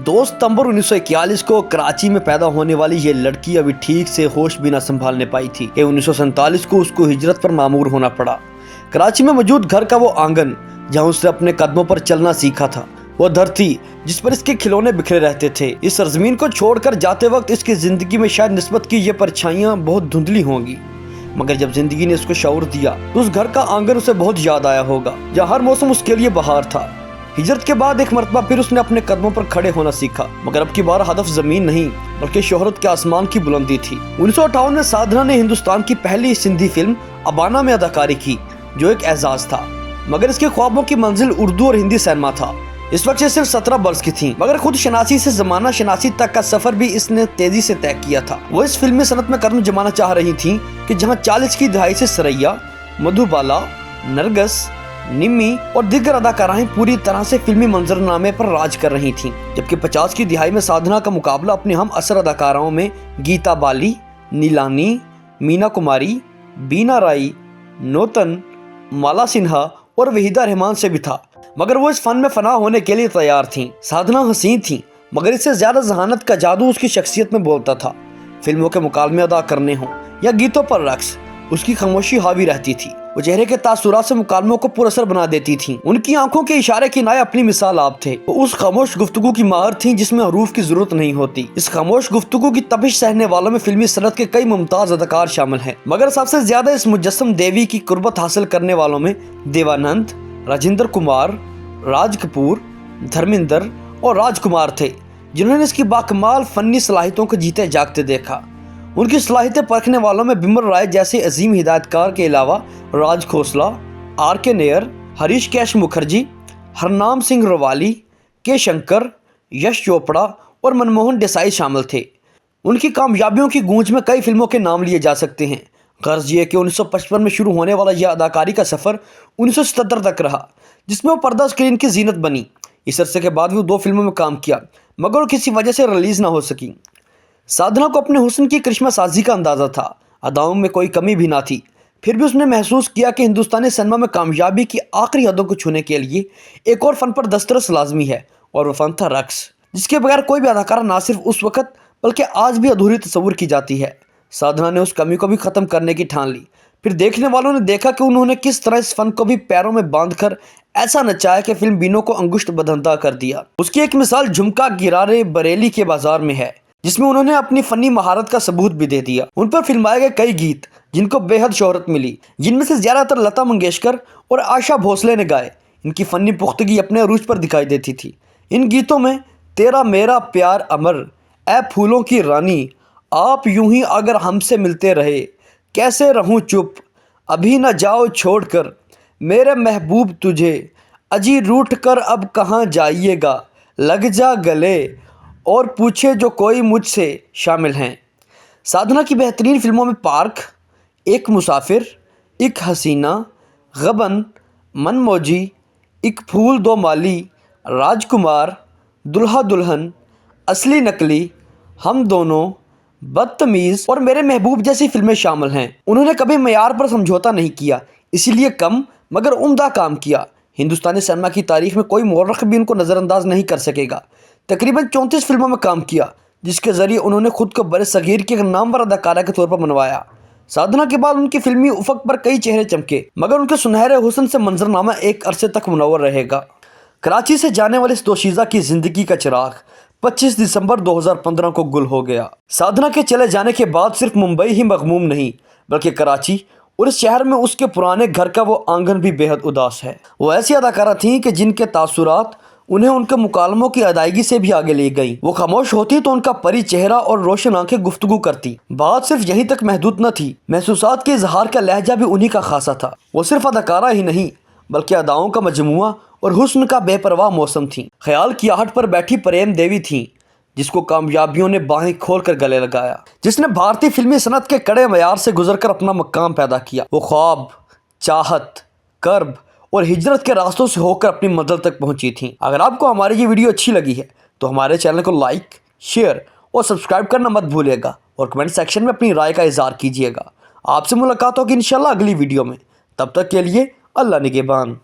2 सितंबर 1941 को कराची में पैदा होने वाली ये लड़की अभी ठीक से होश भी न संभालने पाई थी कि 1947 को उसको हिजरत पर मामूर होना पड़ा। कराची में मौजूद घर का वो आंगन जहां उसने अपने कदमों पर चलना सीखा था, वो धरती जिस पर इसके खिलौने बिखरे रहते थे, इस सरजमीन को छोड़कर जाते वक्त इसकी जिंदगी में शायद निस्बत की ये परछाइयां बहुत धुंधली होंगी, मगर जब जिंदगी ने उसको शऊर दिया तो उस घर का आंगन उसे बहुत याद आया होगा, जहाँ हर मौसम उसके लिए बहार था। हिजरत के बाद एक मरतबा फिर उसने अपने कदमों पर खड़े होना सीखा, मगर अब की बार हदफ जमीन नहीं बल्कि शोहरत के आसमान की बुलंदी थी। 1958 में साधना ने हिंदुस्तान की पहली सिंधी फिल्म अबाना में अदाकारी की, जो एक एजाज था, मगर इसके ख्वाबों की मंजिल उर्दू और हिंदी सिनेमा था। इस वक्त ये सिर्फ 17 बरस की थी, मगर खुद शनासी से जमाना शनासी तक का सफर भी इसने तेजी से तय किया था। वो इस फिल्म में सनत में कदम जमाना चाह रही थी कि जहां 40 की दहाई से सरैया, मधुबाला, नरगस, निम्मी और दीगर अदाकाराएं पूरी तरह से फिल्मी मंजरनामे पर राज कर रही थीं, जबकि 50 की दिहाई में साधना का मुकाबला अपने हम असर अदाकाराओं में गीता बाली, नीलानी, मीना कुमारी, बीना राई, नूतन, माला सिन्हा और वहीदा रहमान से भी था, मगर वो इस फन में फना होने के लिए तैयार थीं। साधना हसीन थी, मगर इससे ज्यादा जहानत का जादू उसकी शख्सियत में बोलता था। फिल्मों के मुकालमे अदा करने हों या गीतों पर रक्स, उसकी खामोशी हावी रहती थी। वो चेहरे के तासुरात से मुकालमों को पुरअसर बना देती थी। उनकी आंखों के इशारे की नाय अपनी मिसाल आप थे। वो उस खामोश गुफ्तगू की माहर थी जिसमें हरूफ की जरूरत नहीं होती। इस खामोश गुफ्तगू की तपिश सहने वालों में फिल्मी सनत के कई मुमताज अदाकार शामिल हैं, मगर सबसे ज्यादा इस मुजस्सम देवी की कुर्बत हासिल करने वालों में देवानंद, राजेंद्र कुमार, राज कपूर, धर्मेंद्र और राजकुमार थे, जिन्होंने इसकी बाकमाल फन्नी सलाहियतों को जीते जागते देखा। उनकी सलाहियतें परखने वालों में बिमल राय जैसे अजीम हिदायतकार के अलावा राज खोसला, आर के नेयर, हरीश कैश मुखर्जी, हरनाम सिंह रवाली, के शंकर, यश चोपड़ा और मनमोहन देसाई शामिल थे। उनकी कामयाबियों की गूंज में कई फिल्मों के नाम लिए जा सकते हैं। गर्ज ये कि 1955 में शुरू होने वाला यह अदाकारी का सफ़र 1977 तक रहा, जिसमें वो पर्दा स्क्रीन की जीनत बनी। इस अरसे के बाद भी वो 2 फिल्मों में काम किया, मगर वो किसी वजह से रिलीज़ ना हो सकी। साधना को अपने हुस्न की करिश्मा साजी का अंदाज़ा था, अदाओं में कोई कमी भी ना थी। फिर भी उसने महसूस किया कि हिंदुस्तानी सिनेमा में कामयाबी की आखिरी हदों को छूने के लिए एक और फ़न पर दस्तरस लाजमी है, और वह फ़न था रक्स, जिसके बगैर कोई भी अदाकारा ना सिर्फ उस वक़्त बल्कि आज भी अधूरी तस्वुर की जाती है। साधना ने उस कमी को भी ख़त्म करने की ठान ली। फिर देखने वालों ने देखा कि उन्होंने किस तरह इस फ़न को भी पैरों में बांधकर ऐसा नचाया कि फिल्म बीनों को अंगुष्ठ बंधा कर दिया। उसकी एक मिसाल झुमका गिरारे बरेली के बाजार में है, जिसमें उन्होंने अपनी फनी महारत का सबूत भी दे दिया। उन पर फिल्माए गए कई गीत जिनको बेहद शोहरत मिली, जिनमें से ज्यादातर लता मंगेशकर और आशा भोसले ने गाए। इनकी फनी पुख्तगी अपने अरूज पर दिखाई देती थी। इन गीतों में तेरा मेरा प्यार अमर, ए फूलों की रानी, आप यूं ही अगर हमसे मिलते रहे, कैसे रहूं चुप, अभी न जाओ छोड़कर, मेरे महबूब तुझे, अजी रूठ कर अब कहाँ जाइएगा, लग जा गले, और पूछे जो कोई मुझसे शामिल हैं। साधना की बेहतरीन फिल्मों में पार्क, एक मुसाफिर, एक हसीना, गबन, मनमौजी, एक फूल दो माली, राजकुमार, दुल्हा दुल्हन, असली नकली, हम दोनों, बदतमीज़ और मेरे महबूब जैसी फिल्में शामिल हैं। उन्होंने कभी मयार पर समझौता नहीं किया, इसीलिए कम मगर उम्दा काम किया। हिंदुस्तानी सिनेमा की तारीख में कोई मौरख भी उनको नज़रअंदाज नहीं कर सकेगा। तकरीबन 34 फिल्मों में काम किया, जिसके ज़रिए उन्होंने खुद को बड़े सगीर के नामवर अदाकारा के तौर पर मनवाया। साधना के बाद उनकी फिल्मी उफक पर कई चेहरे चमके, मगर उनके सुनहरे हुस्न से मंजरनामा एक अरसे तक मुनव्वर रहेगा। कराची से जाने वाले इस दोशीज़ा की ज़िंदगी का चिराग 25 दिसंबर 2015 को गुल हो गया। साधना के चले जाने के बाद सिर्फ मुंबई ही मगमूम नहीं, बल्कि कराची और इस शहर में उसके पुराने घर का वो आंगन भी बेहद उदास है। वो ऐसी अदाकारा थीं कि जिनके तासुरात उन्हें उनके मुकालमों की अदायगी से भी आगे ले गई। वो खामोश होती तो उनका परी चेहरा और रोशन आंखें गुफ्तगू करती। बात सिर्फ यहीं तक महदूद न थी, महसूसात के इजहार का लहजा भी उन्हीं का खासा था। वो सिर्फ अदाकारा ही नहीं बल्कि अदाओं का मजमुआ और हुस्न का बेपरवाह मौसम थी। ख्याल की आहट पर बैठी प्रेम देवी थी, जिसको कामयाबियों ने बाहें खोल कर गले लगाया, जिसने भारतीय फिल्मी सनत के कड़े मयार से गुजरकर अपना मकाम पैदा किया। वो ख्वाब, चाहत, कर्ब और हिजरत के रास्तों से होकर अपनी मंजिल तक पहुंची थी। अगर आपको हमारी ये वीडियो अच्छी लगी है तो हमारे चैनल को लाइक, शेयर और सब्सक्राइब करना मत भूलिएगा, और कमेंट सेक्शन में अपनी राय का इजहार कीजिएगा। आपसे मुलाकात होगी इंशाल्लाह अगली वीडियो में। तब तक के लिए अल्लाह निगहबान।